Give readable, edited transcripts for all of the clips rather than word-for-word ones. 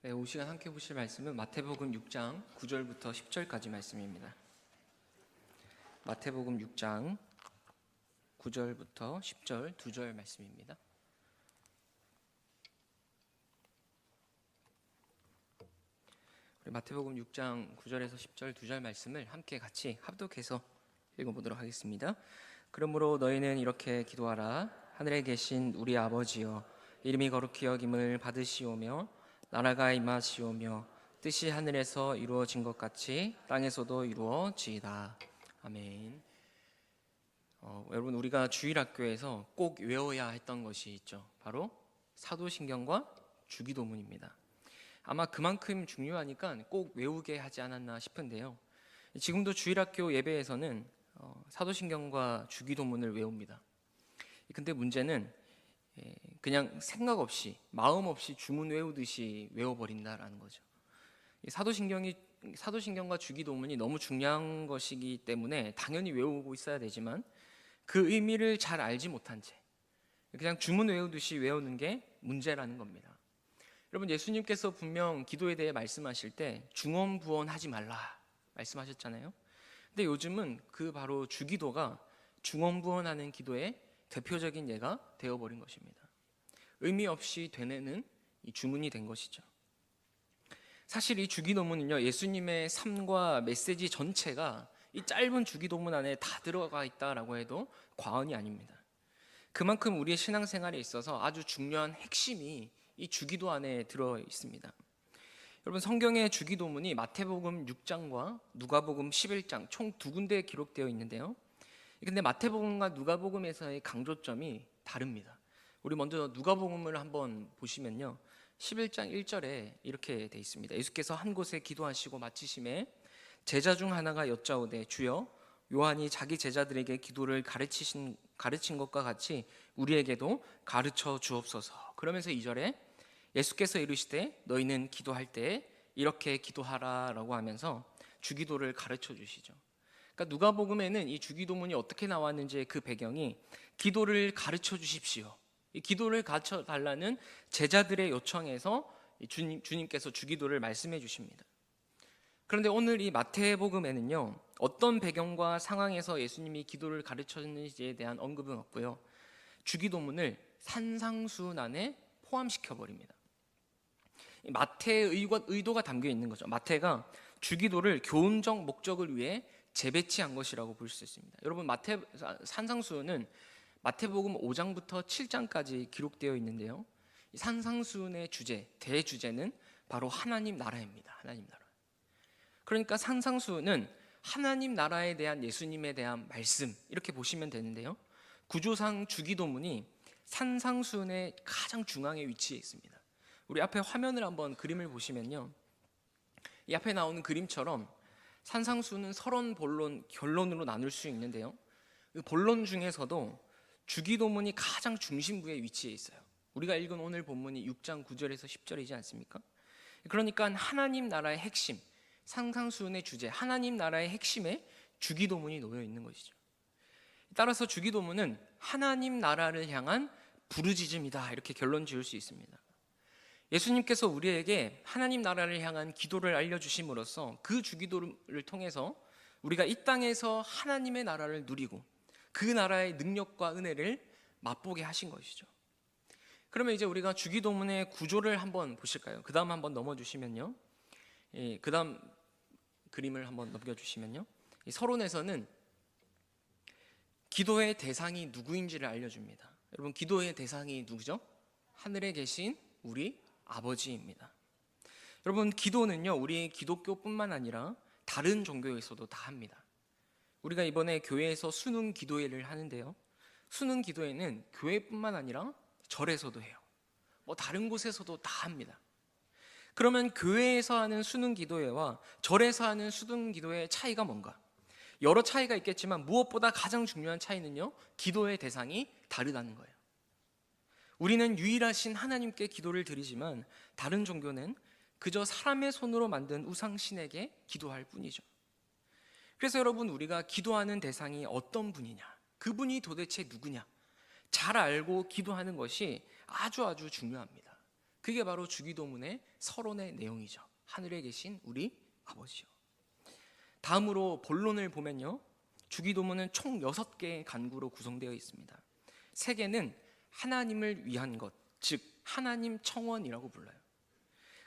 네, 이 시간 함께 보실 말씀은 마태복음 6장 9절부터 10절까지 말씀입니다. 마태복음 6장 9절부터 10절 2절 말씀입니다. 우리 마태복음 6장 9절에서 10절 2절 말씀을 함께 같이 합독해서 읽어보도록 하겠습니다. 그러므로 너희는 이렇게 기도하라. 하늘에 계신 우리 아버지여, 이름이 거룩히 여김을 받으시오며 나라가 임하시오며 뜻이 하늘에서 이루어진 것 같이 땅에서도 이루어지이다. 아멘. 여러분, 우리가 주일학교에서 꼭 외워야 했던 것이 있죠. 바로 사도신경과 주기도문입니다. 아마 그만큼 중요하니까 꼭 외우게 하지 않았나 싶은데요. 지금도 주일학교 예배에서는 사도신경과 주기도문을 외웁니다. 근데 문제는 그냥 생각 없이, 마음 없이 주문 외우듯이 외워버린다라는 거죠. 사도신경과 주기도문이 너무 중요한 것이기 때문에 당연히 외우고 있어야 되지만 그 의미를 잘 알지 못한 채 그냥 주문 외우듯이 외우는 게 문제라는 겁니다. 여러분, 예수님께서 분명 기도에 대해 말씀하실 때 중언부언하지 말라 말씀하셨잖아요. 근데 요즘은 그 바로 주기도가 중언부언하는 기도의 대표적인 예가 되어버린 것입니다. 의미 없이 되뇌는 이 주문이 된 것이죠. 사실 이 주기도문은요, 예수님의 삶과 메시지 전체가 이 짧은 주기도문 안에 다 들어가 있다라고 해도 과언이 아닙니다. 그만큼 우리의 신앙생활에 있어서 아주 중요한 핵심이 이 주기도 안에 들어 있습니다. 여러분, 성경의 주기도문이 마태복음 6장과 누가복음 11장 총 2군데에 기록되어 있는데요. 근데 마태복음과 누가복음에서의 강조점이 다릅니다. 우리 먼저 누가복음을 한번 보시면요, 11장 1절에 이렇게 돼 있습니다. 예수께서 한 곳에 기도하시고 마치심에 제자 중 하나가 여짜오되 주여, 요한이 자기 제자들에게 기도를 가르친 것과 같이 우리에게도 가르쳐 주옵소서. 그러면서 2절에 예수께서 이르시되 너희는 기도할 때 이렇게 기도하라라고 하면서 주기도를 가르쳐 주시죠. 그러니까 누가복음에는 이 주기도문이 어떻게 나왔는지의 그 배경이 기도를 가르쳐 주십시오, 이 기도를 가르쳐 달라는 제자들의 요청에서 주님께서 주기도를 말씀해 주십니다. 그런데 오늘 이 마태복음에는요, 어떤 배경과 상황에서 예수님이 기도를 가르쳤는지에 대한 언급은 없고요, 주기도문을 산상수훈 에 포함시켜 버립니다. 마태의 의도가 담겨 있는 거죠. 마태가 주기도를 교훈적 목적을 위해 재배치한 것이라고 볼 수 있습니다. 여러분, 산상수훈은 마태복음 5장부터 7장까지 기록되어 있는데요, 산상수훈의 대주제는 바로 하나님 나라입니다. 하나님 나라. 그러니까 산상수훈은 하나님 나라에 대한 예수님에 대한 말씀, 이렇게 보시면 되는데요, 구조상 주기도문이 산상수훈의 가장 중앙에 위치해 있습니다. 우리 앞에 화면을 한번 그림을 보시면요, 이 앞에 나오는 그림처럼 산상수훈은 서론, 본론, 결론으로 나눌 수 있는데요, 그 본론 중에서도 주기도문이 가장 중심부에 위치해 있어요. 우리가 읽은 오늘 본문이 6장 9절에서 10절이지 않습니까? 그러니까 하나님 나라의 핵심, 산상수훈의 주제, 하나님 나라의 핵심에 주기도문이 놓여 있는 것이죠. 따라서 주기도문은 하나님 나라를 향한 부르짖음이다, 이렇게 결론 지을 수 있습니다. 예수님께서 우리에게 하나님 나라를 향한 기도를 알려주심으로써 그 주기도를 통해서 우리가 이 땅에서 하나님의 나라를 누리고 그 나라의 능력과 은혜를 맛보게 하신 것이죠. 그러면 이제 우리가 주기도문의 구조를 한번 보실까요? 그 다음 한번 넘어주시면요, 그 다음 그림을 한번 넘겨주시면요, 서론에서는 기도의 대상이 누구인지를 알려줍니다. 여러분, 기도의 대상이 누구죠? 하늘에 계신 우리 아버지입니다. 여러분, 기도는요, 우리 기독교뿐만 아니라 다른 종교에서도 다 합니다. 우리가 이번에 교회에서 수능 기도회를 하는데요, 수능 기도회는 교회뿐만 아니라 절에서도 해요. 다른 곳에서도 다 합니다. 그러면 교회에서 하는 수능 기도회와 절에서 하는 수능 기도회의 차이가 뭔가? 여러 차이가 있겠지만 무엇보다 가장 중요한 차이는요, 기도의 대상이 다르다는 거예요. 우리는 유일하신 하나님께 기도를 드리지만 다른 종교는 그저 사람의 손으로 만든 우상신에게 기도할 뿐이죠. 그래서 여러분, 우리가 기도하는 대상이 어떤 분이냐, 그분이 도대체 누구냐 잘 알고 기도하는 것이 아주 중요합니다. 그게 바로 주기도문의 서론의 내용이죠. 하늘에 계신 우리 아버지요. 다음으로 본론을 보면요, 주기도문은 총 6개의 간구로 구성되어 있습니다. 3개는 하나님을 위한 것, 즉 하나님 청원이라고 불러요.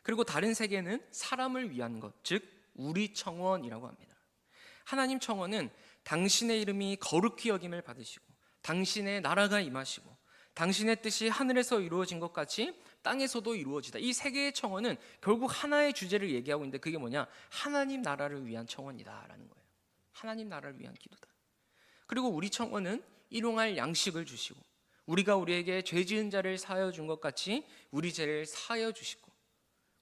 그리고 다른 3개는 사람을 위한 것, 즉 우리 청원이라고 합니다. 하나님 청원은 당신의 이름이 거룩히 여김을 받으시고 당신의 나라가 임하시고 당신의 뜻이 하늘에서 이루어진 것 같이 땅에서도 이루어지다. 이 3개의 청원은 결국 하나의 주제를 얘기하고 있는데, 그게 뭐냐? 하나님 나라를 위한 청원이다라는 거예요. 하나님 나라를 위한 기도다. 그리고 우리 청원은 일용할 양식을 주시고 우리가 우리에게 죄 지은 자를 사하여 준 것 같이 우리 죄를 사하여 주시고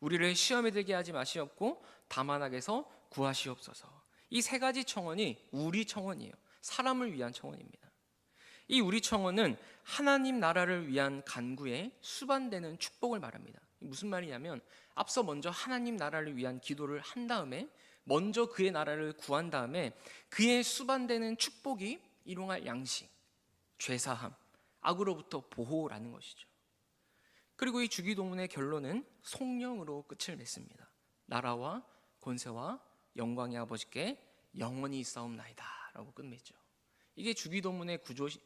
우리를 시험에 들게 하지 마시옵고 다만 악에서 구하시옵소서. 이 3가지 청원이 우리 청원이에요. 사람을 위한 청원입니다. 이 우리 청원은 하나님 나라를 위한 간구에 수반되는 축복을 말합니다. 무슨 말이냐면, 앞서 먼저 하나님 나라를 위한 기도를 한 다음에 먼저 그의 나라를 구한 다음에 그의 수반되는 축복이 일용할 양식, 죄사함, 악으로부터 보호라는 것이죠. 그리고 이 주기도문의 결론은 송영으로 끝을 맺습니다. 나라와 권세와 영광의 아버지께 영원히 있사옵나이다 라고 끝맺죠. 이게 주기도문의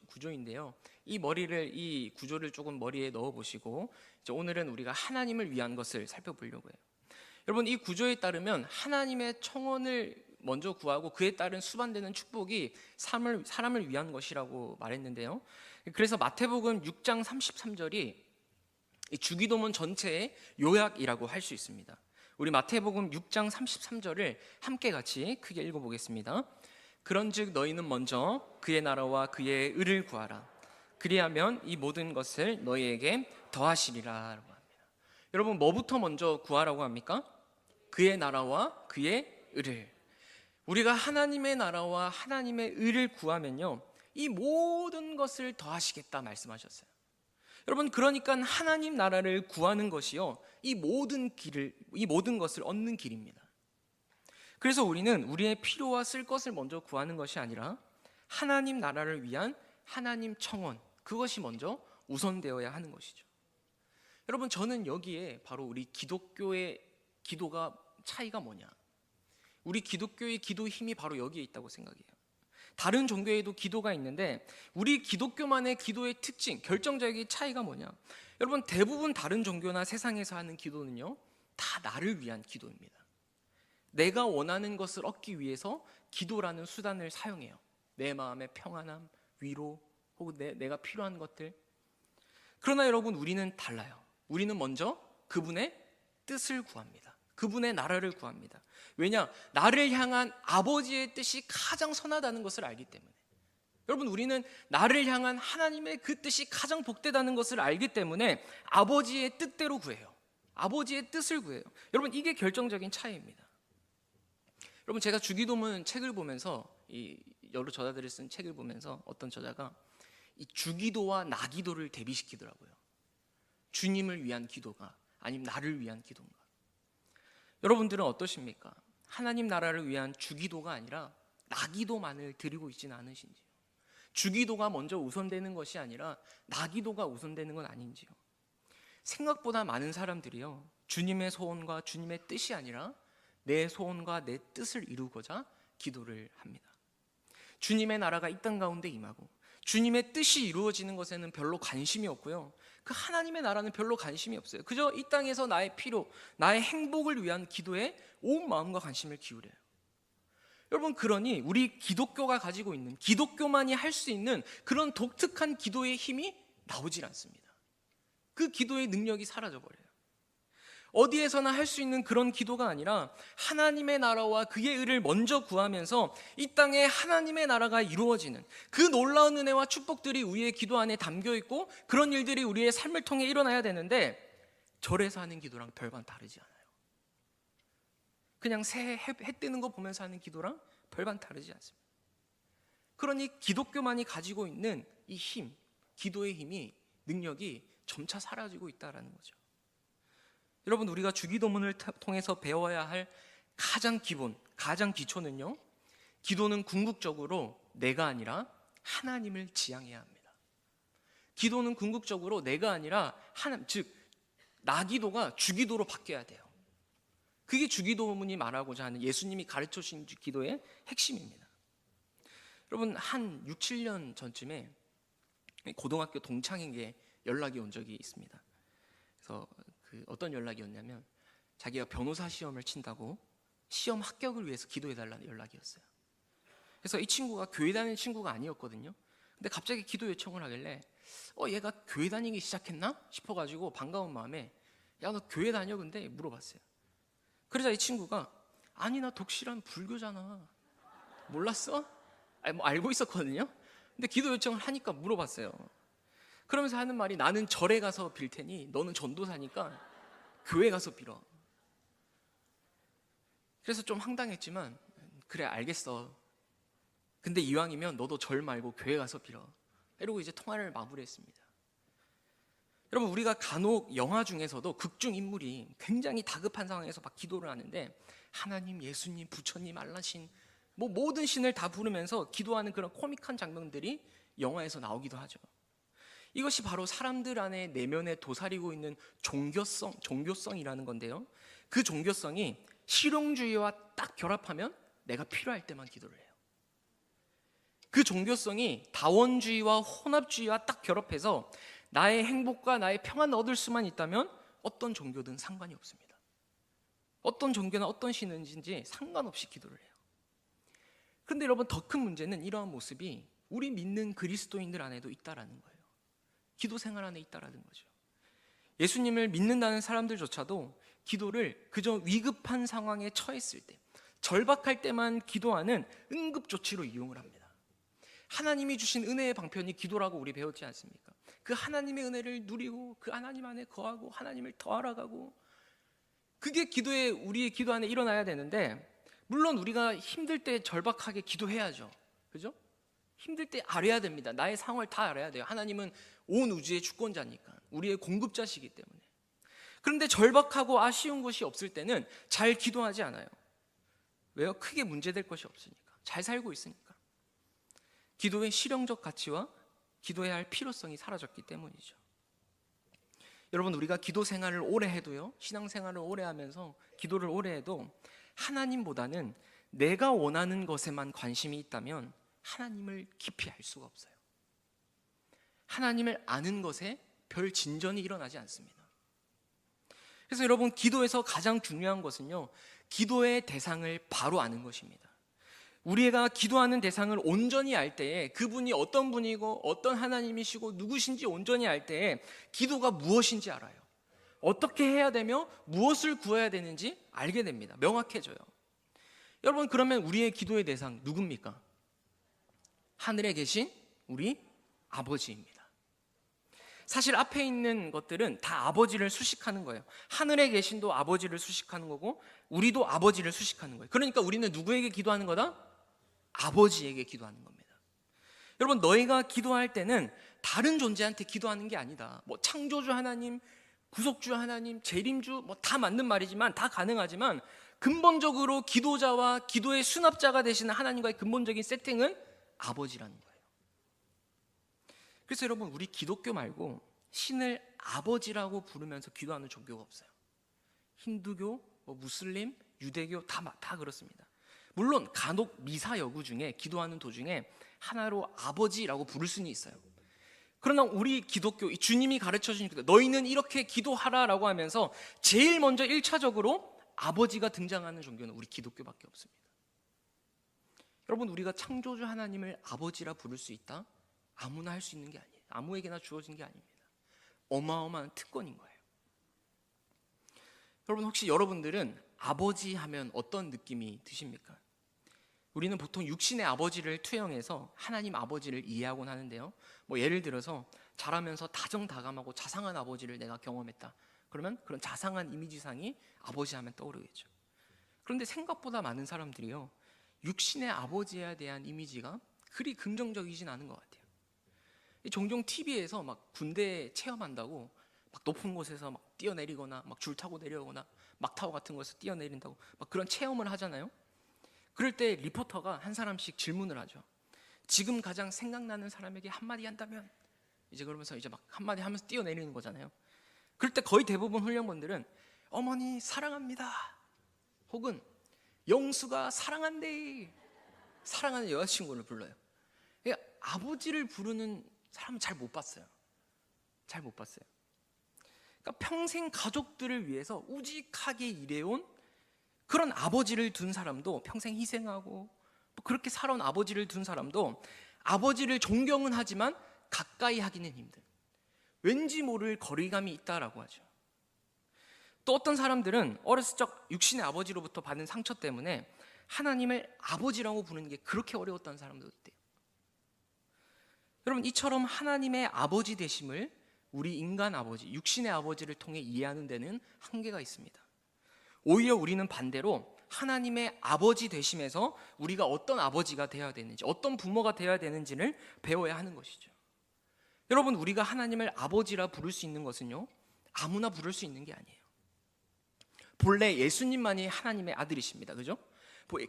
구조인데요, 이 구조를 조금 머리에 넣어보시고 오늘은 우리가 하나님을 위한 것을 살펴보려고 해요. 여러분, 이 구조에 따르면 하나님의 청원을 먼저 구하고 그에 따른 수반되는 축복이 사람을 위한 것이라고 말했는데요, 그래서 마태복음 6장 33절이 이 주기도문 전체의 요약이라고 할 수 있습니다. 우리 마태복음 6장 33절을 함께 같이 크게 읽어보겠습니다. 그런즉 너희는 먼저 그의 나라와 그의 의를 구하라. 그리하면 이 모든 것을 너희에게 더하시리라 라고 합니다. 여러분, 뭐부터 먼저 구하라고 합니까? 그의 나라와 그의 의를. 우리가 하나님의 나라와 하나님의 의를 구하면요, 이 모든 것을 더하시겠다 말씀하셨어요. 여러분, 그러니까 하나님 나라를 구하는 것이요, 이 모든 것을 얻는 길입니다. 그래서 우리는 우리의 필요와 쓸 것을 먼저 구하는 것이 아니라 하나님 나라를 위한 하나님 청원, 그것이 먼저 우선되어야 하는 것이죠. 여러분, 저는 여기에 바로 우리 기독교의 기도가 차이가 뭐냐, 우리 기독교의 기도 힘이 바로 여기에 있다고 생각해요. 다른 종교에도 기도가 있는데 우리 기독교만의 기도의 특징, 결정적인 차이가 뭐냐, 여러분, 대부분 다른 종교나 세상에서 하는 기도는요, 다 나를 위한 기도입니다. 내가 원하는 것을 얻기 위해서 기도라는 수단을 사용해요. 내 마음의 평안함, 위로, 혹은 내가 필요한 것들. 그러나 여러분, 우리는 달라요. 우리는 먼저 그분의 뜻을 구합니다. 그분의 나라를 구합니다. 왜냐? 나를 향한 아버지의 뜻이 가장 선하다는 것을 알기 때문에. 여러분, 우리는 나를 향한 하나님의 그 뜻이 가장 복되다는 것을 알기 때문에 아버지의 뜻대로 구해요. 아버지의 뜻을 구해요. 여러분, 이게 결정적인 차이입니다. 여러분, 제가 주기도문 책을 보면서, 이 여러 저자들이 쓴 책을 보면서 어떤 저자가 이 주기도와 나기도를 대비시키더라고요. 주님을 위한 기도가 아니면 나를 위한 기도인가. 여러분들은 어떠십니까? 하나님 나라를 위한 주기도가 아니라 나기도만을 드리고 있지는 않으신지요? 주기도가 먼저 우선되는 것이 아니라 나기도가 우선되는 건 아닌지요? 생각보다 많은 사람들이요, 주님의 소원과 주님의 뜻이 아니라 내 소원과 내 뜻을 이루고자 기도를 합니다. 주님의 나라가 이 땅 가운데 임하고 주님의 뜻이 이루어지는 것에는 별로 관심이 없고요, 그 하나님의 나라는 별로 관심이 없어요. 그저 이 땅에서 나의 필요, 나의 행복을 위한 기도에 온 마음과 관심을 기울여요. 여러분, 그러니 우리 기독교가 가지고 있는, 기독교만이 할 수 있는 그런 독특한 기도의 힘이 나오질 않습니다. 그 기도의 능력이 사라져버려요. 어디에서나 할 수 있는 그런 기도가 아니라 하나님의 나라와 그의 의를 먼저 구하면서 이 땅에 하나님의 나라가 이루어지는 그 놀라운 은혜와 축복들이 우리의 기도 안에 담겨 있고, 그런 일들이 우리의 삶을 통해 일어나야 되는데, 절에서 하는 기도랑 별반 다르지 않아요. 그냥 새 해 뜨는 거 보면서 하는 기도랑 별반 다르지 않습니다. 그러니 기독교만이 가지고 있는 이 힘, 기도의 힘이, 능력이 점차 사라지고 있다는 거죠. 여러분, 우리가 주기도문을 통해서 배워야 할 가장 기본, 가장 기초는요, 기도는 궁극적으로 내가 아니라 하나님을 지향해야 합니다. 기도는 궁극적으로 내가 아니라 하나님, 즉 나기도가 주기도로 바뀌어야 돼요. 그게 주기도문이 말하고자 하는 예수님이 가르쳐 주신 기도의 핵심입니다. 여러분, 한 6, 7년 전쯤에 고등학교 동창에게 연락이 온 적이 있습니다. 그래서 어떤 연락이었냐면 자기가 변호사 시험을 친다고 시험 합격을 위해서 기도해달라는 연락이었어요. 그래서 이 친구가 교회 다니는 친구가 아니었거든요. 근데 갑자기 기도 요청을 하길래 얘가 교회 다니기 시작했나 싶어가지고 반가운 마음에 야, 너 교회 다녀? 근데 물어봤어요. 그러자 이 친구가 아니, 나 독실한 불교잖아. 몰랐어? 아니, 뭐 알고 있었거든요. 근데 기도 요청을 하니까 물어봤어요. 그러면서 하는 말이 나는 절에 가서 빌 테니 너는 전도사니까 교회 가서 빌어. 그래서 좀 황당했지만 그래, 알겠어. 근데 이왕이면 너도 절 말고 교회 가서 빌어. 이러고 이제 통화를 마무리했습니다. 여러분, 우리가 간혹 영화 중에서도 극중 인물이 굉장히 다급한 상황에서 막 기도를 하는데 하나님, 예수님, 부처님, 알라신 뭐 모든 신을 다 부르면서 기도하는 그런 코믹한 장면들이 영화에서 나오기도 하죠. 이것이 바로 사람들 안에 내면에 도사리고 있는 종교성이라는 건데요. 그 종교성이 실용주의와 딱 결합하면 내가 필요할 때만 기도를 해요. 그 종교성이 다원주의와 혼합주의와 딱 결합해서 나의 행복과 나의 평안을 얻을 수만 있다면 어떤 종교든 상관이 없습니다. 어떤 종교나 어떤 신인지 상관없이 기도를 해요. 그런데 여러분, 더 큰 문제는 이러한 모습이 우리 믿는 그리스도인들 안에도 있다라는 거예요. 기도 생활 안에 있다라는 거죠. 예수님을 믿는다는 사람들조차도 기도를 그저 위급한 상황에 처했을 때, 절박할 때만 기도하는 응급조치로 이용을 합니다. 하나님이 주신 은혜의 방편이 기도라고 우리 배웠지 않습니까? 그 하나님의 은혜를 누리고 그 하나님 안에 거하고 하나님을 더 알아가고, 그게 우리의 기도 안에 일어나야 되는데, 물론 우리가 힘들 때 절박하게 기도해야죠. 그죠? 힘들 때 알아야 됩니다. 나의 상황을 다 알아야 돼요. 하나님은 온 우주의 주권자니까, 우리의 공급자시기 때문에. 그런데 절박하고 아쉬운 것이 없을 때는 잘 기도하지 않아요. 왜요? 크게 문제될 것이 없으니까, 잘 살고 있으니까. 기도의 실용적 가치와 기도해야 할 필요성이 사라졌기 때문이죠. 여러분, 우리가 기도 생활을 오래 해도요, 신앙생활을 오래 하면서 기도를 오래 해도 하나님보다는 내가 원하는 것에만 관심이 있다면 하나님을 깊이 알 수가 없어요. 하나님을 아는 것에 별 진전이 일어나지 않습니다. 그래서 여러분, 기도에서 가장 중요한 것은요, 기도의 대상을 바로 아는 것입니다. 우리가 기도하는 대상을 온전히 알 때에, 그분이 어떤 분이고 어떤 하나님이시고 누구신지 온전히 알 때에 기도가 무엇인지 알아요. 어떻게 해야 되며 무엇을 구해야 되는지 알게 됩니다. 명확해져요. 여러분, 그러면 우리의 기도의 대상 누굽니까? 하늘에 계신 우리 아버지입니다. 사실 앞에 있는 것들은 다 아버지를 수식하는 거예요. 하늘에 계신도 아버지를 수식하는 거고 우리도 아버지를 수식하는 거예요. 그러니까 우리는 누구에게 기도하는 거다? 아버지에게 기도하는 겁니다. 여러분, 너희가 기도할 때는 다른 존재한테 기도하는 게 아니다. 뭐 창조주 하나님, 구속주 하나님, 재림주, 뭐 다 맞는 말이지만, 다 가능하지만 근본적으로 기도자와 기도의 수납자가 되시는 하나님과의 근본적인 세팅은 아버지라는 거예요. 그래서 여러분, 우리 기독교 말고 신을 아버지라고 부르면서 기도하는 종교가 없어요. 힌두교, 무슬림, 유대교 다 그렇습니다. 물론 간혹 미사 여구 중에 기도하는 도중에 하나로 아버지라고 부를 수는 있어요. 그러나 우리 기독교, 주님이 가르쳐주신 기도, 너희는 이렇게 기도하라라고 하면서 제일 먼저 1차적으로 아버지가 등장하는 종교는 우리 기독교밖에 없습니다. 여러분, 우리가 창조주 하나님을 아버지라 부를 수 있다? 아무나 할 수 있는 게 아니에요. 아무에게나 주어진 게 아닙니다. 어마어마한 특권인 거예요. 여러분, 혹시 여러분들은 아버지 하면 어떤 느낌이 드십니까? 우리는 보통 육신의 아버지를 투영해서 하나님 아버지를 이해하곤 하는데요, 뭐 예를 들어서 자라면서 다정다감하고 자상한 아버지를 내가 경험했다. 그러면 그런 자상한 이미지상이 아버지 하면 떠오르겠죠. 그런데 생각보다 많은 사람들이요, 육신의 아버지에 대한 이미지가 그리 긍정적이진 않은 것 같아요. 종종 TV에서 막 군대 체험한다고 막 높은 곳에서 막 뛰어내리거나 막 줄 타고 내려오거나 막타워 같은 곳에서 뛰어내린다고 막 그런 체험을 하잖아요. 그럴 때 리포터가 한 사람씩 질문을 하죠. 지금 가장 생각나는 사람에게 한마디 한다면, 이제 그러면서 이제 막 한마디 하면서 뛰어내리는 거잖아요. 그럴 때 거의 대부분 훈련본들은 어머니 사랑합니다, 혹은 영수가 사랑한대, 사랑하는 여자친구를 불러요. 그러니까 아버지를 부르는 사람은 잘 못 봤어요. 잘 못 봤어요. 그러니까 평생 가족들을 위해서 우직하게 일해온 그런 아버지를 둔 사람도, 평생 희생하고 그렇게 살아온 아버지를 둔 사람도 아버지를 존경은 하지만 가까이 하기는 힘든, 왠지 모를 거리감이 있다라고 하죠. 또 어떤 사람들은 어렸을 적 육신의 아버지로부터 받은 상처 때문에 하나님을 아버지라고 부르는 게 그렇게 어려웠던 사람도 있대요. 여러분, 이처럼 하나님의 아버지 되심을 우리 인간 아버지, 육신의 아버지를 통해 이해하는 데는 한계가 있습니다. 오히려 우리는 반대로 하나님의 아버지 되심에서 우리가 어떤 아버지가 되어야 되는지, 어떤 부모가 되어야 되는지를 배워야 하는 것이죠. 여러분, 우리가 하나님을 아버지라 부를 수 있는 것은요, 아무나 부를 수 있는 게 아니에요. 본래 예수님만이 하나님의 아들이십니다. 그죠?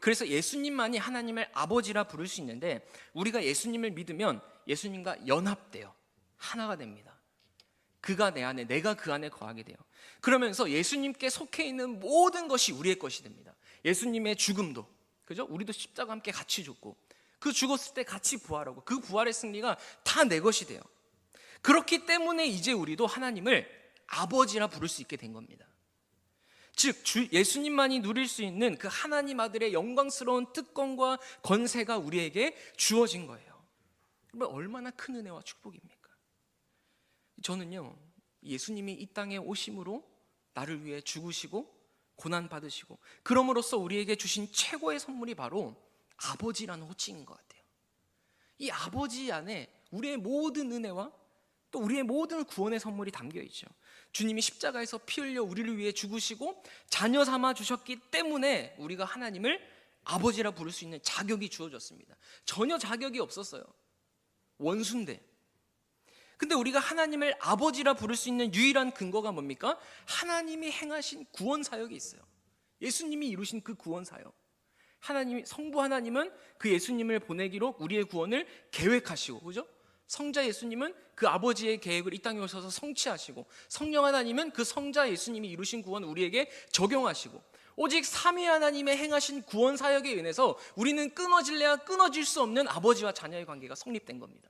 그래서 예수님만이 하나님을 아버지라 부를 수 있는데, 우리가 예수님을 믿으면 예수님과 연합돼요. 하나가 됩니다. 그가 내 안에, 내가 그 안에 거하게 돼요. 그러면서 예수님께 속해 있는 모든 것이 우리의 것이 됩니다. 예수님의 죽음도, 그죠? 우리도 십자가 함께 같이 죽고, 그 죽었을 때 같이 부활하고, 그 부활의 승리가 다 내 것이 돼요. 그렇기 때문에 이제 우리도 하나님을 아버지라 부를 수 있게 된 겁니다. 즉 예수님만이 누릴 수 있는 그 하나님 아들의 영광스러운 특권과 권세가 우리에게 주어진 거예요. 얼마나 큰 은혜와 축복입니까? 저는요, 예수님이 이 땅에 오심으로 나를 위해 죽으시고 고난 받으시고 그럼으로써 우리에게 주신 최고의 선물이 바로 아버지라는 호칭인 것 같아요. 이 아버지 안에 우리의 모든 은혜와 또 우리의 모든 구원의 선물이 담겨 있죠. 주님이 십자가에서 피 흘려 우리를 위해 죽으시고 자녀 삼아 주셨기 때문에 우리가 하나님을 아버지라 부를 수 있는 자격이 주어졌습니다. 전혀 자격이 없었어요. 원수인데. 근데 우리가 하나님을 아버지라 부를 수 있는 유일한 근거가 뭡니까? 하나님이 행하신 구원 사역이 있어요. 예수님이 이루신 그 구원 사역. 성부 하나님은 그 예수님을 보내기로 우리의 구원을 계획하시고, 그죠? 성자 예수님은 그 아버지의 계획을 이 땅에 오셔서 성취하시고, 성령 하나님은 그 성자 예수님이 이루신 구원을 우리에게 적용하시고, 오직 삼위 하나님의 행하신 구원 사역에 인해서 우리는 끊어질래야 끊어질 수 없는 아버지와 자녀의 관계가 성립된 겁니다.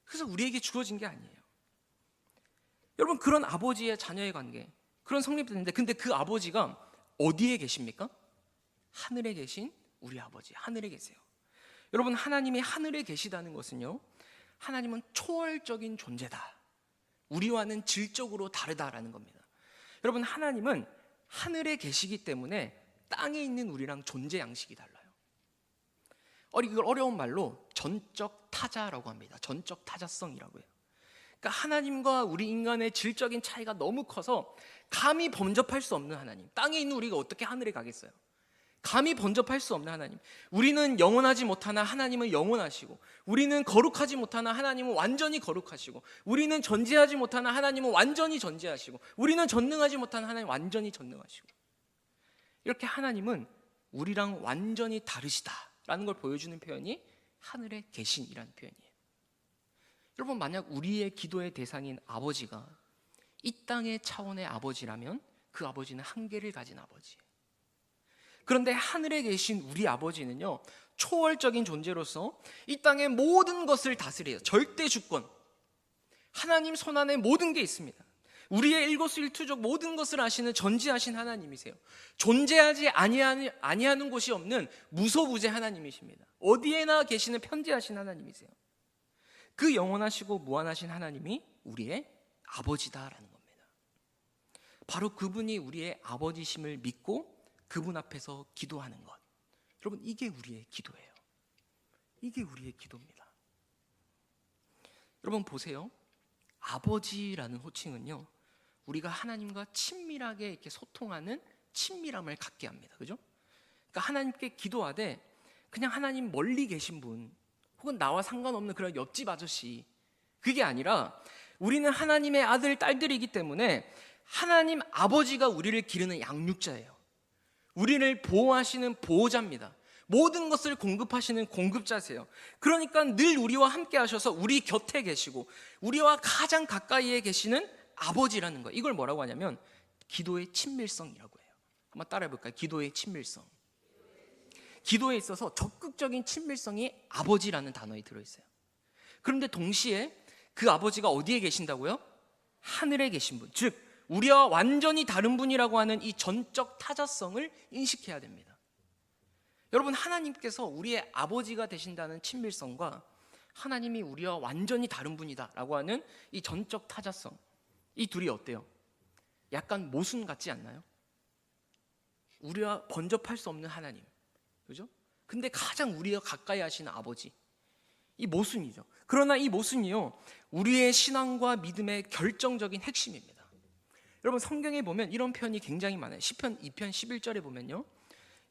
그래서 우리에게 주어진 게 아니에요. 여러분, 그런 아버지의 자녀의 관계, 그런 성립됐는데, 근데 그 아버지가 어디에 계십니까? 하늘에 계신 우리 아버지, 하늘에 계세요. 여러분, 하나님이 하늘에 계시다는 것은요, 하나님은 초월적인 존재다, 우리와는 질적으로 다르다라는 겁니다. 여러분, 하나님은 하늘에 계시기 때문에 땅에 있는 우리랑 존재 양식이 달라요. 이걸 어려운 말로 전적 타자라고 합니다. 전적 타자성이라고 해요. 그러니까 하나님과 우리 인간의 질적인 차이가 너무 커서 감히 범접할 수 없는 하나님. 땅에 있는 우리가 어떻게 하늘에 가겠어요? 감히 범접할 수 없는 하나님. 우리는 영원하지 못하나 하나님은 영원하시고, 우리는 거룩하지 못하나 하나님은 완전히 거룩하시고, 우리는 전지하지 못하나 하나님은 완전히 전지하시고, 우리는 전능하지 못하나 하나님은 완전히 전능하시고, 이렇게 하나님은 우리랑 완전히 다르시다라는 걸 보여주는 표현이 하늘에 계신이라는 표현이에요. 여러분, 만약 우리의 기도의 대상인 아버지가 이 땅의 차원의 아버지라면 그 아버지는 한계를 가진 아버지예요. 그런데 하늘에 계신 우리 아버지는요, 초월적인 존재로서 이 땅의 모든 것을 다스려요. 절대 주권, 하나님 손안에 모든 게 있습니다. 우리의 일거수일투족 모든 것을 아시는 전지하신 하나님이세요. 존재하지 아니하는 곳이 없는 무소부재 하나님이십니다. 어디에나 계시는 편재하신 하나님이세요. 그 영원하시고 무한하신 하나님이 우리의 아버지다라는 겁니다. 바로 그분이 우리의 아버지심을 믿고 그분 앞에서 기도하는 것, 여러분, 이게 우리의 기도예요. 이게 우리의 기도입니다. 여러분 보세요. 아버지라는 호칭은요, 우리가 하나님과 친밀하게 이렇게 소통하는 친밀함을 갖게 합니다. 그죠? 그러니까 하나님께 기도하되 그냥 하나님 멀리 계신 분, 혹은 나와 상관없는 그런 옆집 아저씨, 그게 아니라 우리는 하나님의 아들, 딸들이기 때문에 하나님 아버지가 우리를 기르는 양육자예요. 우리를 보호하시는 보호자입니다. 모든 것을 공급하시는 공급자세요. 그러니까 늘 우리와 함께 하셔서 우리 곁에 계시고 우리와 가장 가까이에 계시는 아버지라는 거, 이걸 뭐라고 하냐면 기도의 친밀성이라고 해요. 한번 따라해 볼까요? 기도의 친밀성. 기도에 있어서 적극적인 친밀성이 아버지라는 단어에 들어있어요. 그런데 동시에 그 아버지가 어디에 계신다고요? 하늘에 계신 분, 즉 우리와 완전히 다른 분이라고 하는 이 전적 타자성을 인식해야 됩니다. 여러분, 하나님께서 우리의 아버지가 되신다는 친밀성과 하나님이 우리와 완전히 다른 분이다라고 하는 이 전적 타자성, 이 둘이 어때요? 약간 모순 같지 않나요? 우리와 번접할 수 없는 하나님, 그죠? 근데 가장 우리와 가까이 하시는 아버지, 이 모순이죠. 그러나 이 모순이요, 우리의 신앙과 믿음의 결정적인 핵심입니다. 여러분, 성경에 보면 이런 표현이 굉장히 많아요. 시편 2편 11절에 보면요,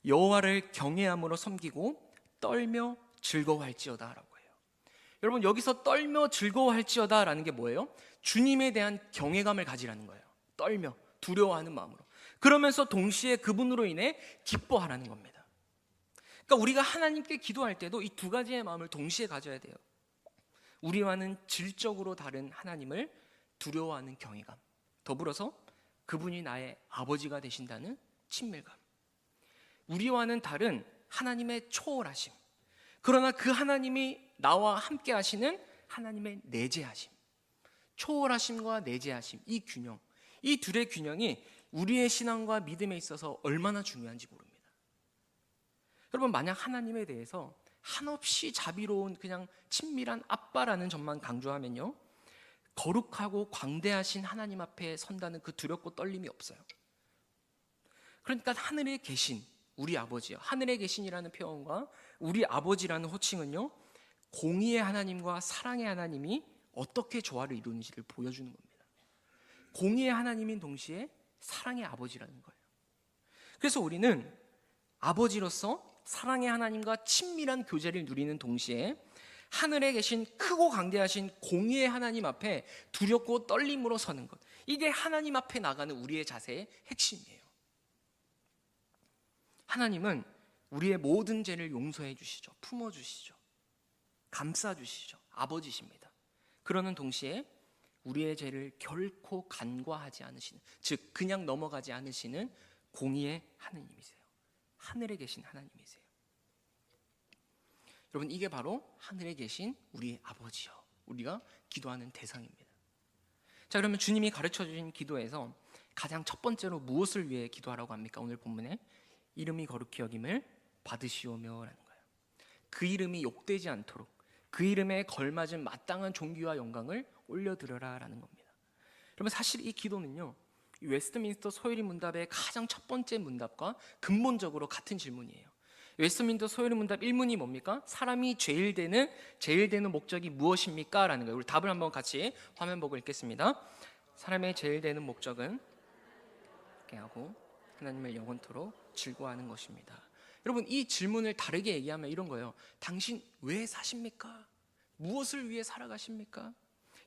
여호와를 경외함으로 섬기고 떨며 즐거워할지어다 라고 해요. 여러분, 여기서 떨며 즐거워할지어다 라는 게 뭐예요? 주님에 대한 경외감을 가지라는 거예요. 떨며, 두려워하는 마음으로. 그러면서 동시에 그분으로 인해 기뻐하라는 겁니다. 그러니까 우리가 하나님께 기도할 때도 이 두 가지의 마음을 동시에 가져야 돼요. 우리와는 질적으로 다른 하나님을 두려워하는 경외감, 더불어서 그분이 나의 아버지가 되신다는 친밀감, 우리와는 다른 하나님의 초월하심, 그러나 그 하나님이 나와 함께 하시는 하나님의 내재하심, 초월하심과 내재하심, 이 균형, 이 둘의 균형이 우리의 신앙과 믿음에 있어서 얼마나 중요한지 모릅니다. 여러분, 만약 하나님에 대해서 한없이 자비로운 그냥 친밀한 아빠라는 점만 강조하면요, 거룩하고 광대하신 하나님 앞에 선다는 그 두렵고 떨림이 없어요. 그러니까 하늘에 계신 우리 아버지요, 하늘에 계신이라는 표현과 우리 아버지라는 호칭은요, 공의의 하나님과 사랑의 하나님이 어떻게 조화를 이루는지를 보여주는 겁니다. 공의의 하나님인 동시에 사랑의 아버지라는 거예요. 그래서 우리는 아버지로서 사랑의 하나님과 친밀한 교제를 누리는 동시에 하늘에 계신 크고 강대하신 공의의 하나님 앞에 두렵고 떨림으로 서는 것, 이게 하나님 앞에 나가는 우리의 자세의 핵심이에요. 하나님은 우리의 모든 죄를 용서해 주시죠. 품어 주시죠. 감싸 주시죠. 아버지십니다. 그러는 동시에 우리의 죄를 결코 간과하지 않으시는, 즉 그냥 넘어가지 않으시는 공의의 하느님이세요. 하늘에 계신 하나님이세요. 여러분, 이게 바로 하늘에 계신 우리 아버지요, 우리가 기도하는 대상입니다. 자, 그러면 주님이 가르쳐 주신 기도에서 가장 첫 번째로 무엇을 위해 기도하라고 합니까? 오늘 본문에 이름이 거룩히 여김을 받으시오며 라는 거예요. 그 이름이 욕되지 않도록 그 이름에 걸맞은 마땅한 존귀와 영광을 올려드려라 라는 겁니다. 여러분, 사실 이 기도는요, 웨스트민스터 소요리 문답의 가장 첫 번째 문답과 근본적으로 같은 질문이에요. 웨스트민스터 소요리 문답 1문이 뭡니까? 사람이 제일 되는 목적이 무엇입니까? 라는 거예요. 우리 답을 한번 같이 화면 보고 읽겠습니다. 사람의 제일 되는 목적은 이렇게 하고 하나님을 영원토록 즐거워하는 것입니다. 여러분, 이 질문을 다르게 얘기하면 이런 거예요. 당신 왜 사십니까? 무엇을 위해 살아가십니까?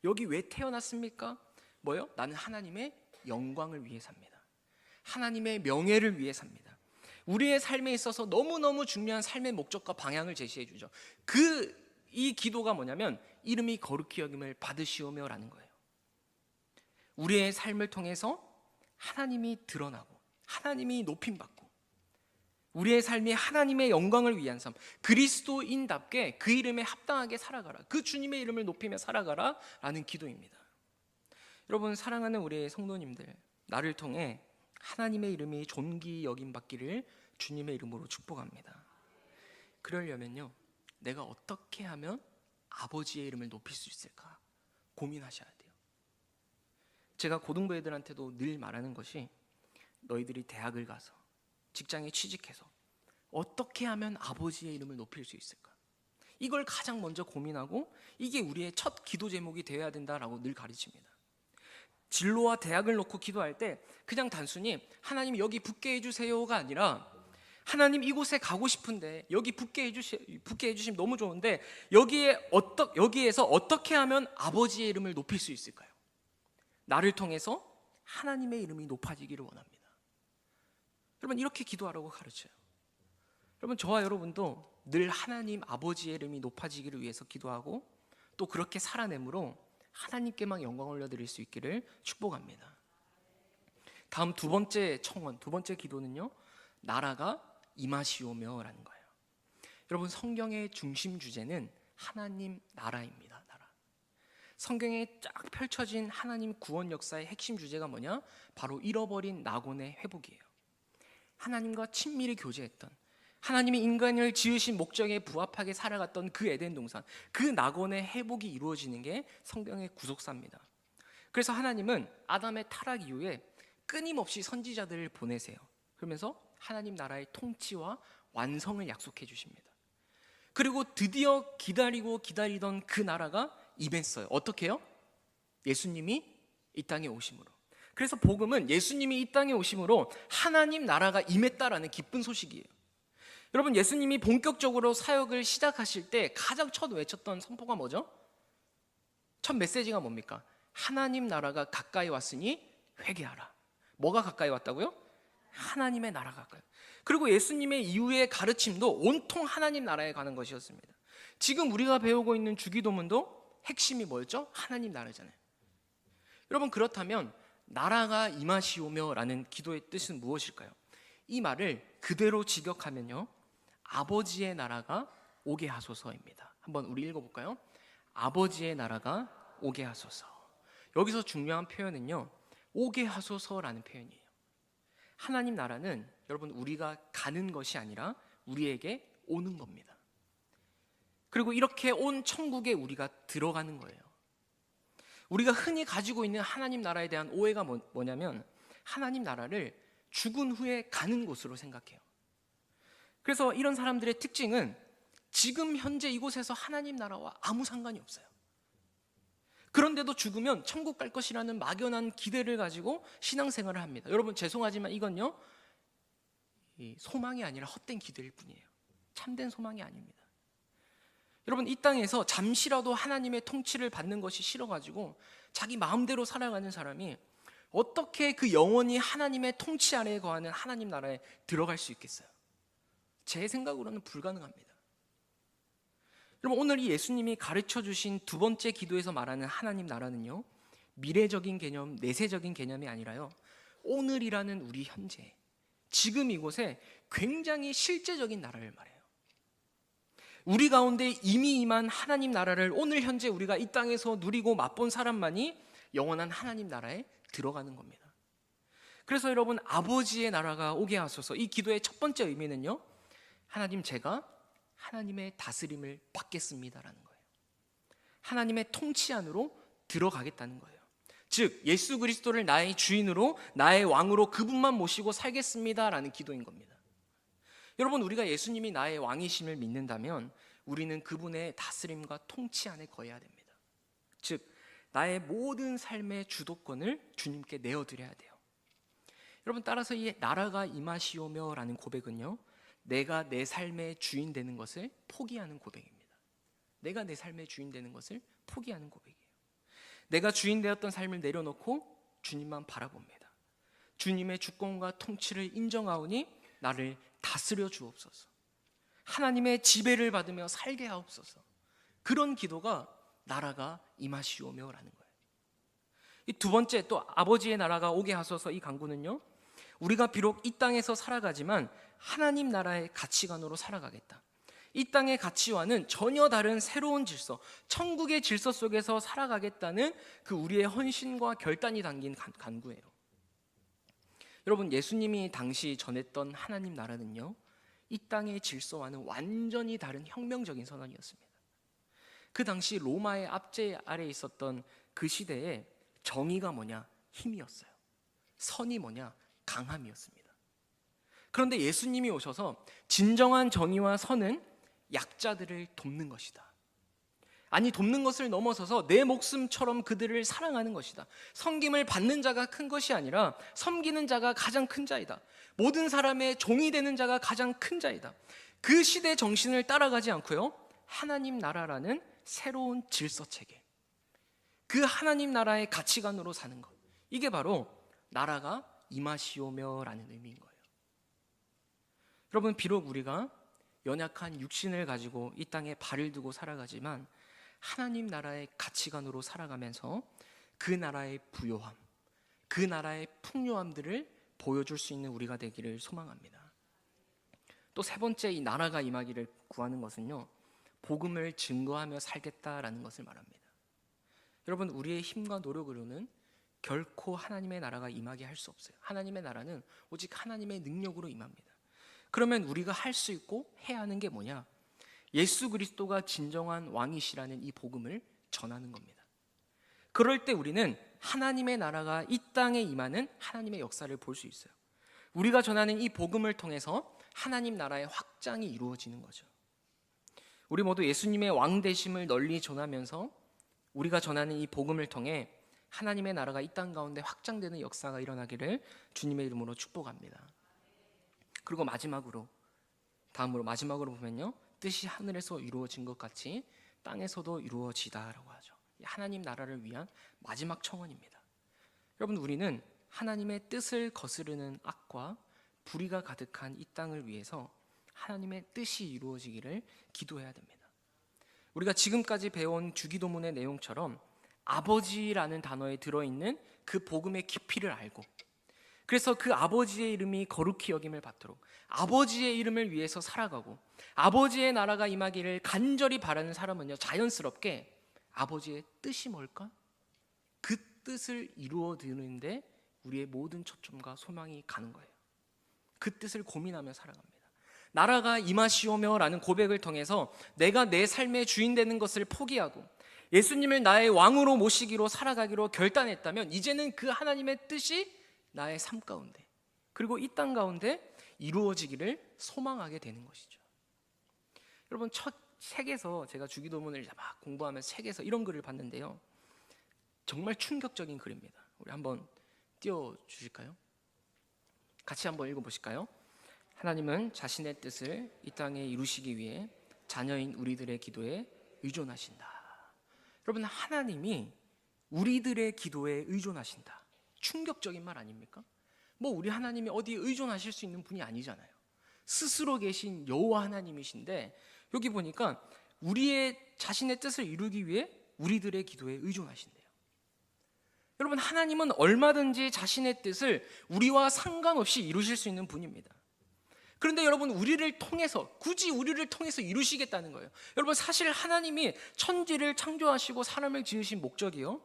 여기 왜 태어났습니까? 뭐요? 나는 하나님의 영광을 위해 삽니다. 하나님의 명예를 위해 삽니다. 우리의 삶에 있어서 너무너무 중요한 삶의 목적과 방향을 제시해 주죠. 이 기도가 뭐냐면 이름이 거룩히 여김을 받으시오며 라는 거예요. 우리의 삶을 통해서 하나님이 드러나고 하나님이 높임받고 우리의 삶이 하나님의 영광을 위한 삶, 그리스도인답게 그 이름에 합당하게 살아가라, 그 주님의 이름을 높이며 살아가라 라는 기도입니다. 여러분, 사랑하는 우리의 성도님들, 나를 통해 하나님의 이름이 존귀 여김받기를 주님의 이름으로 축복합니다. 그러려면요, 내가 어떻게 하면 아버지의 이름을 높일 수 있을까 고민하셔야 돼요. 제가 고등부 애들한테도 늘 말하는 것이, 너희들이 대학을 가서 직장에 취직해서 어떻게 하면 아버지의 이름을 높일 수 있을까, 이걸 가장 먼저 고민하고 이게 우리의 첫 기도 제목이 되어야 된다라고 늘 가르칩니다. 진로와 대학을 놓고 기도할 때 그냥 단순히 하나님 여기 붙게 해주세요가 아니라, 하나님 이곳에 가고 싶은데 여기 붙게 해주시면 너무 좋은데 여기에서 어떻게 하면 아버지의 이름을 높일 수 있을까요? 나를 통해서 하나님의 이름이 높아지기를 원합니다. 여러분, 이렇게 기도하라고 가르쳐요. 여러분, 저와 여러분도 늘 하나님 아버지의 이름이 높아지기를 위해서 기도하고 또 그렇게 살아내므로 하나님께만 영광 올려드릴 수 있기를 축복합니다. 다음 두 번째 청원, 두 번째 기도는요, 나라가 임하시오며 라는 거예요. 여러분, 성경의 중심 주제는 하나님 나라입니다. 나라. 성경에 쫙 펼쳐진 하나님 구원 역사의 핵심 주제가 뭐냐? 바로 잃어버린 낙원의 회복이에요. 하나님과 친밀히 교제했던, 하나님이 인간을 지으신 목적에 부합하게 살아갔던 그 에덴 동산, 그 낙원의 회복이 이루어지는 게 성경의 구속사입니다. 그래서 하나님은 아담의 타락 이후에 끊임없이 선지자들을 보내세요. 그러면서 하나님 나라의 통치와 완성을 약속해 주십니다. 그리고 드디어 기다리고 기다리던 그 나라가 임했어요. 어떻게 해요? 예수님이 이 땅에 오심으로. 그래서 복음은 예수님이 이 땅에 오심으로 하나님 나라가 임했다라는 기쁜 소식이에요. 여러분, 예수님이 본격적으로 사역을 시작하실 때 가장 첫 외쳤던 선포가 뭐죠? 첫 메시지가 뭡니까? 하나님 나라가 가까이 왔으니 회개하라. 뭐가 가까이 왔다고요? 하나님의 나라가 가까이. 그리고 예수님의 이후의 가르침도 온통 하나님 나라에 관한 것이었습니다. 지금 우리가 배우고 있는 주기도문도 핵심이 뭐였죠? 하나님 나라잖아요. 여러분, 그렇다면 나라가 임하시오며 라는 기도의 뜻은 무엇일까요? 이 말을 그대로 직역하면요, 아버지의 나라가 오게 하소서입니다. 한번 우리 읽어볼까요? 아버지의 나라가 오게 하소서. 여기서 중요한 표현은요, 오게 하소서라는 표현이에요. 하나님 나라는 여러분, 우리가 가는 것이 아니라 우리에게 오는 겁니다. 그리고 이렇게 온 천국에 우리가 들어가는 거예요. 우리가 흔히 가지고 있는 하나님 나라에 대한 오해가 뭐냐면, 하나님 나라를 죽은 후에 가는 곳으로 생각해요. 그래서 이런 사람들의 특징은 지금 현재 이곳에서 하나님 나라와 아무 상관이 없어요. 그런데도 죽으면 천국 갈 것이라는 막연한 기대를 가지고 신앙생활을 합니다. 여러분, 죄송하지만 이건요, 소망이 아니라 헛된 기대일 뿐이에요. 참된 소망이 아닙니다. 여러분, 이 땅에서 잠시라도 하나님의 통치를 받는 것이 싫어가지고 자기 마음대로 살아가는 사람이 어떻게 그 영원히 하나님의 통치 아래에 거하는 하나님 나라에 들어갈 수 있겠어요? 제 생각으로는 불가능합니다. 여러분, 오늘 이 예수님이 가르쳐 주신 두 번째 기도에서 말하는 하나님 나라는요, 미래적인 개념, 내세적인 개념이 아니라요, 오늘이라는 우리 현재, 지금 이곳에 굉장히 실제적인 나라를 말해요. 우리 가운데 이미 임한 하나님 나라를 오늘 현재 우리가 이 땅에서 누리고 맛본 사람만이 영원한 하나님 나라에 들어가는 겁니다. 그래서 여러분, 아버지의 나라가 오게 하소서, 이 기도의 첫 번째 의미는요, 하나님, 제가 하나님의 다스림을 받겠습니다라는 거예요. 하나님의 통치 안으로 들어가겠다는 거예요. 즉, 예수 그리스도를 나의 주인으로, 나의 왕으로 그분만 모시고 살겠습니다라는 기도인 겁니다. 여러분, 우리가 예수님이 나의 왕이심을 믿는다면 우리는 그분의 다스림과 통치 안에 거해야 됩니다. 즉, 나의 모든 삶의 주도권을 주님께 내어드려야 돼요. 여러분, 따라서 이 나라가 임하시오며 라는 고백은요, 내가 내 삶의 주인 되는 것을 포기하는 고백입니다. 내가 내 삶의 주인 되는 것을 포기하는 고백이에요. 내가 주인 되었던 삶을 내려놓고 주님만 바라봅니다. 주님의 주권과 통치를 인정하오니 나를 다스려 주옵소서. 하나님의 지배를 받으며 살게 하옵소서. 그런 기도가 나라가 임하시오며 라는 거예요. 이 두 번째, 또 아버지의 나라가 오게 하소서, 이 간구는요, 우리가 비록 이 땅에서 살아가지만 하나님 나라의 가치관으로 살아가겠다. 이 땅의 가치와는 전혀 다른 새로운 질서, 천국의 질서 속에서 살아가겠다는 그 우리의 헌신과 결단이 담긴 간구예요. 여러분, 예수님이 당시 전했던 하나님 나라는요, 이 땅의 질서와는 완전히 다른 혁명적인 선언이었습니다. 그 당시 로마의 압제 아래에 있었던 그 시대에 정의가 뭐냐? 힘이었어요. 선이 뭐냐? 강함이었습니다. 그런데 예수님이 오셔서 진정한 정의와 선은 약자들을 돕는 것이다. 아니, 돕는 것을 넘어서서 내 목숨처럼 그들을 사랑하는 것이다. 섬김을 받는 자가 큰 것이 아니라 섬기는 자가 가장 큰 자이다. 모든 사람의 종이 되는 자가 가장 큰 자이다. 그 시대 정신을 따라가지 않고요, 하나님 나라라는 새로운 질서 체계, 그 하나님 나라의 가치관으로 사는 것, 이게 바로 나라가 임하시오며 라는 의미인 거예요. 여러분, 비록 우리가 연약한 육신을 가지고 이 땅에 발을 두고 살아가지만 하나님 나라의 가치관으로 살아가면서 그 나라의 부요함, 그 나라의 풍요함들을 보여줄 수 있는 우리가 되기를 소망합니다. 또 세 번째, 이 나라가 임하기를 구하는 것은요, 복음을 증거하며 살겠다라는 것을 말합니다. 여러분, 우리의 힘과 노력으로는 결코 하나님의 나라가 임하게 할 수 없어요. 하나님의 나라는 오직 하나님의 능력으로 임합니다. 그러면 우리가 할 수 있고 해야 하는 게 뭐냐? 예수 그리스도가 진정한 왕이시라는 이 복음을 전하는 겁니다. 그럴 때 우리는 하나님의 나라가 이 땅에 임하는 하나님의 역사를 볼 수 있어요. 우리가 전하는 이 복음을 통해서 하나님 나라의 확장이 이루어지는 거죠. 우리 모두 예수님의 왕 되심을 널리 전하면서 우리가 전하는 이 복음을 통해 하나님의 나라가 이 땅 가운데 확장되는 역사가 일어나기를 주님의 이름으로 축복합니다. 그리고 마지막으로 보면요, 뜻이 하늘에서 이루어진 것 같이 땅에서도 이루어지다라고 하죠. 하나님 나라를 위한 마지막 청원입니다. 여러분, 우리는 하나님의 뜻을 거스르는 악과 불의가 가득한 이 땅을 위해서 하나님의 뜻이 이루어지기를 기도해야 됩니다. 우리가 지금까지 배운 주기도문의 내용처럼 아버지라는 단어에 들어있는 그 복음의 깊이를 알고, 그래서 그 아버지의 이름이 거룩히 여김을 받도록 아버지의 이름을 위해서 살아가고 아버지의 나라가 임하기를 간절히 바라는 사람은요, 자연스럽게 아버지의 뜻이 뭘까? 그 뜻을 이루어드리는데 우리의 모든 초점과 소망이 가는 거예요. 그 뜻을 고민하며 살아갑니다. 나라가 임하시오며 라는 고백을 통해서 내가 내 삶의 주인 되는 것을 포기하고 예수님을 나의 왕으로 모시기로 살아가기로 결단했다면 이제는 그 하나님의 뜻이 나의 삶 가운데, 그리고 이 땅 가운데 이루어지기를 소망하게 되는 것이죠. 여러분, 첫 책에서 제가 주기도문을 막 공부하면서 책에서 이런 글을 봤는데요, 정말 충격적인 글입니다. 우리 한번 띄워주실까요? 같이 한번 읽어보실까요? 하나님은 자신의 뜻을 이 땅에 이루시기 위해 자녀인 우리들의 기도에 의존하신다. 여러분, 하나님이 우리들의 기도에 의존하신다. 충격적인 말 아닙니까? 뭐 우리 하나님이 어디에 의존하실 수 있는 분이 아니잖아요. 스스로 계신 여호와 하나님이신데 여기 보니까 우리의 자신의 뜻을 이루기 위해 우리들의 기도에 의존하신대요. 여러분, 하나님은 얼마든지 자신의 뜻을 우리와 상관없이 이루실 수 있는 분입니다. 그런데 여러분, 굳이 우리를 통해서 이루시겠다는 거예요. 여러분, 사실 하나님이 천지를 창조하시고 사람을 지으신 목적이요,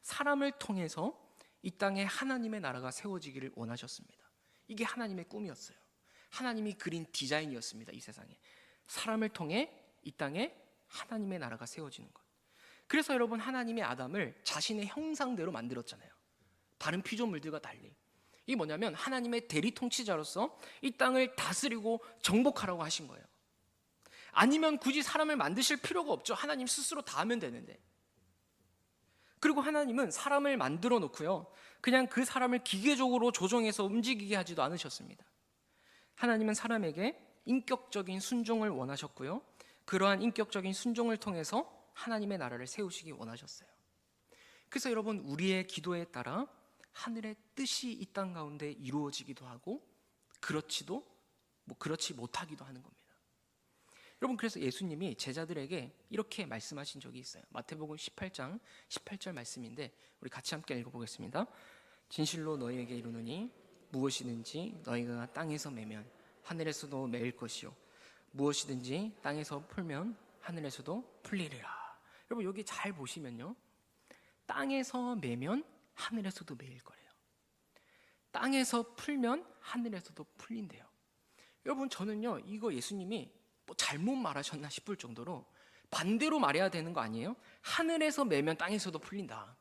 사람을 통해서 이 땅에 하나님의 나라가 세워지기를 원하셨습니다. 이게 하나님의 꿈이었어요. 하나님이 그린 디자인이었습니다. 이 세상에 사람을 통해 이 땅에 하나님의 나라가 세워지는 것. 그래서 여러분, 하나님이 아담을 자신의 형상대로 만들었잖아요. 다른 피조물들과 달리. 이게 뭐냐면 하나님의 대리 통치자로서 이 땅을 다스리고 정복하라고 하신 거예요. 아니면 굳이 사람을 만드실 필요가 없죠. 하나님 스스로 다 하면 되는데. 그리고 하나님은 사람을 만들어 놓고요, 그냥 그 사람을 기계적으로 조정해서 움직이게 하지도 않으셨습니다. 하나님은 사람에게 인격적인 순종을 원하셨고요, 그러한 인격적인 순종을 통해서 하나님의 나라를 세우시기 원하셨어요. 그래서 여러분, 우리의 기도에 따라 하늘의 뜻이 이 땅 가운데 이루어지기도 하고 그렇지 못하기도 하는 겁니다. 여러분, 그래서 예수님이 제자들에게 이렇게 말씀하신 적이 있어요. 마태복음 18장 18절 말씀인데 우리 같이 함께 읽어보겠습니다. 진실로 너희에게 이르노니 무엇이든지 너희가 땅에서 매면 하늘에서도 매일 것이요 무엇이든지 땅에서 풀면 하늘에서도 풀리리라. 여러분, 여기 잘 보시면요, 땅에서 매면 하늘에서도 매일 거래요. 땅에서 풀면 하늘에서도 풀린대요. 여러분, 저는요, 이거 예수님이 뭐 잘못 말하셨나 싶을 정도로 반대로 말해야 되는 거 아니에요? 하늘에서 매면 땅에서도 풀린다,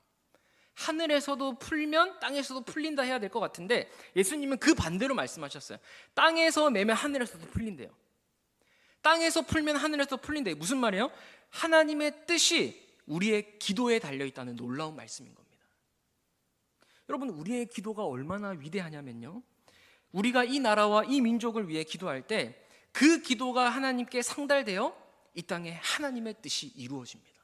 하늘에서도 풀면 땅에서도 풀린다 해야 될 것 같은데 예수님은 그 반대로 말씀하셨어요. 땅에서 매면 하늘에서도 풀린대요. 땅에서 풀면 하늘에서 풀린대요. 무슨 말이에요? 하나님의 뜻이 우리의 기도에 달려있다는 놀라운 말씀인 겁니다. 여러분, 우리의 기도가 얼마나 위대하냐면요, 우리가 이 나라와 이 민족을 위해 기도할 때 그 기도가 하나님께 상달되어 이 땅에 하나님의 뜻이 이루어집니다.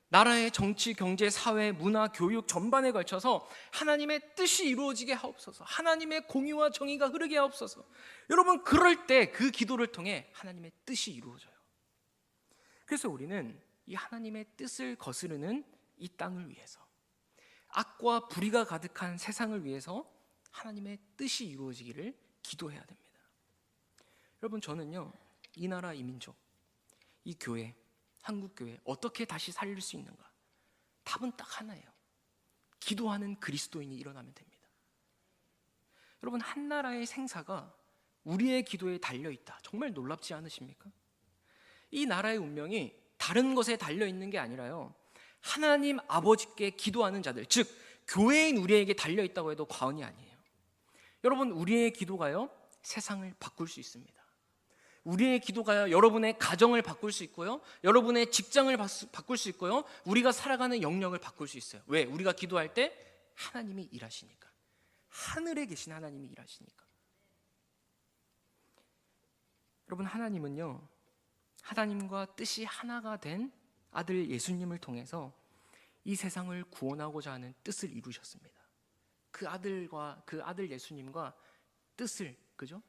나라의 정치, 경제, 사회, 문화, 교육 전반에 걸쳐서 하나님의 뜻이 이루어지게 하옵소서, 하나님의 공의와 정의가 흐르게 하옵소서. 여러분, 그럴 때 그 기도를 통해 하나님의 뜻이 이루어져요. 그래서 우리는 이 하나님의 뜻을 거스르는 이 땅을 위해서, 악과 불의가 가득한 세상을 위해서 하나님의 뜻이 이루어지기를 기도해야 됩니다. 여러분, 저는요, 이 나라, 이 민족, 이 교회, 한국교회 어떻게 다시 살릴 수 있는가? 답은 딱 하나예요. 기도하는 그리스도인이 일어나면 됩니다. 여러분, 한 나라의 생사가 우리의 기도에 달려있다. 정말 놀랍지 않으십니까? 이 나라의 운명이 다른 것에 달려있는 게 아니라요, 하나님 아버지께 기도하는 자들, 즉 교회인 우리에게 달려있다고 해도 과언이 아니에요. 여러분, 우리의 기도가요, 세상을 바꿀 수 있습니다. 우리의 기도가요, 여러분의 가정을 바꿀 수 있고요, 여러분의 직장을 바꿀 수 있고요, 우리가 살아가는 영역을 바꿀 수 있어요. 왜? 우리가 기도할 때 하나님이 일하시니까. 하늘에 계신 하나님이 일하시니까. 여러분, 하나님은요, 하나님과 뜻이 하나가 된 아들 예수님을 통해서 이 세상을 구원하고자 하는 뜻을 이루셨습니다. 그 아들 예수님과 뜻을, 그죠?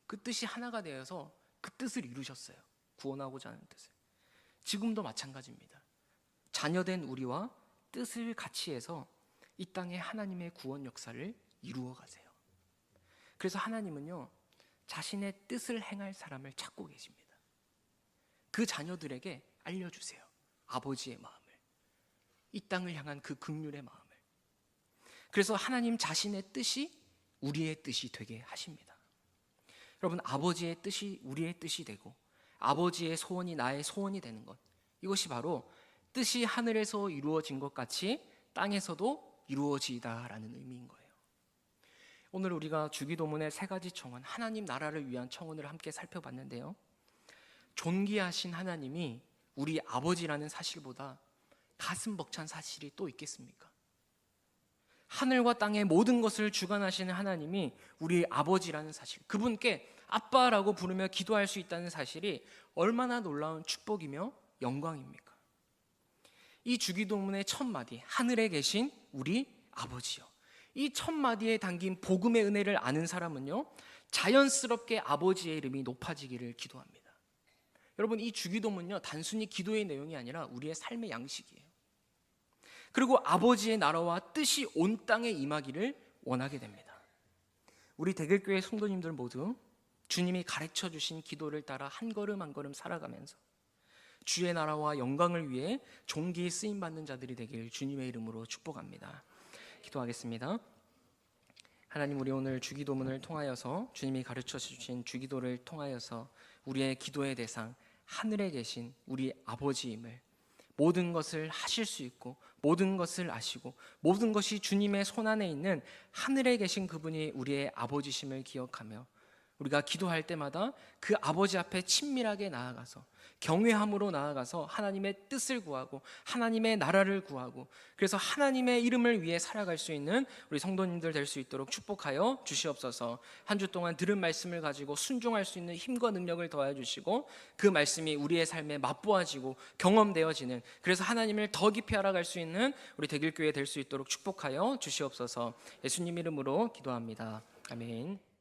그 뜻이 하나가 되어서 그 뜻을 이루셨어요. 구원하고자 하는 뜻을. 지금도 마찬가지입니다. 자녀된 우리와 뜻을 같이 해서 이 땅에 하나님의 구원 역사를 이루어 가세요. 그래서 하나님은요, 자신의 뜻을 행할 사람을 찾고 계십니다. 그 자녀들에게 알려주세요. 아버지의 마음을, 이 땅을 향한 그 긍휼의 마음을. 그래서 하나님 자신의 뜻이 우리의 뜻이 되게 하십니다. 여러분, 아버지의 뜻이 우리의 뜻이 되고 아버지의 소원이 나의 소원이 되는 것, 이것이 바로 뜻이 하늘에서 이루어진 것 같이 땅에서도 이루어지다라는 의미인 거예요. 오늘 우리가 주기도문의 3가지 청원, 하나님 나라를 위한 청원을 함께 살펴봤는데요, 존귀하신 하나님이 우리 아버지라는 사실보다 가슴 벅찬 사실이 또 있겠습니까? 하늘과 땅의 모든 것을 주관하시는 하나님이 우리 아버지라는 사실, 그분께 아빠라고 부르며 기도할 수 있다는 사실이 얼마나 놀라운 축복이며 영광입니까? 이 주기도문의 첫 마디, 하늘에 계신 우리 아버지요, 이 첫 마디에 담긴 복음의 은혜를 아는 사람은요, 자연스럽게 아버지의 이름이 높아지기를 기도합니다. 여러분, 이 주기도문은요, 단순히 기도의 내용이 아니라 우리의 삶의 양식이에요. 그리고 아버지의 나라와 뜻이 온 땅에 임하기를 원하게 됩니다. 우리 대길교회 성도님들 모두 주님이 가르쳐 주신 기도를 따라 한 걸음 한 걸음 살아가면서 주의 나라와 영광을 위해 존귀히 쓰임받는 자들이 되길 주님의 이름으로 축복합니다. 기도하겠습니다. 하나님, 우리 오늘 주기도문을 통하여서 주님이 가르쳐 주신 주기도를 통하여서 우리의 기도의 대상, 하늘에 계신 우리 아버지임을, 모든 것을 하실 수 있고 모든 것을 아시고 모든 것이 주님의 손안에 있는 하늘에 계신 그분이 우리의 아버지심을 기억하며 우리가 기도할 때마다 그 아버지 앞에 친밀하게 나아가서 경외함으로 나아가서 하나님의 뜻을 구하고 하나님의 나라를 구하고, 그래서 하나님의 이름을 위해 살아갈 수 있는 우리 성도님들 될 수 있도록 축복하여 주시옵소서. 한 주 동안 들은 말씀을 가지고 순종할 수 있는 힘과 능력을 더해 주시고 그 말씀이 우리의 삶에 맛보아지고 경험되어지는, 그래서 하나님을 더 깊이 알아갈 수 있는 우리 대길교회 될 수 있도록 축복하여 주시옵소서. 예수님 이름으로 기도합니다. 아멘.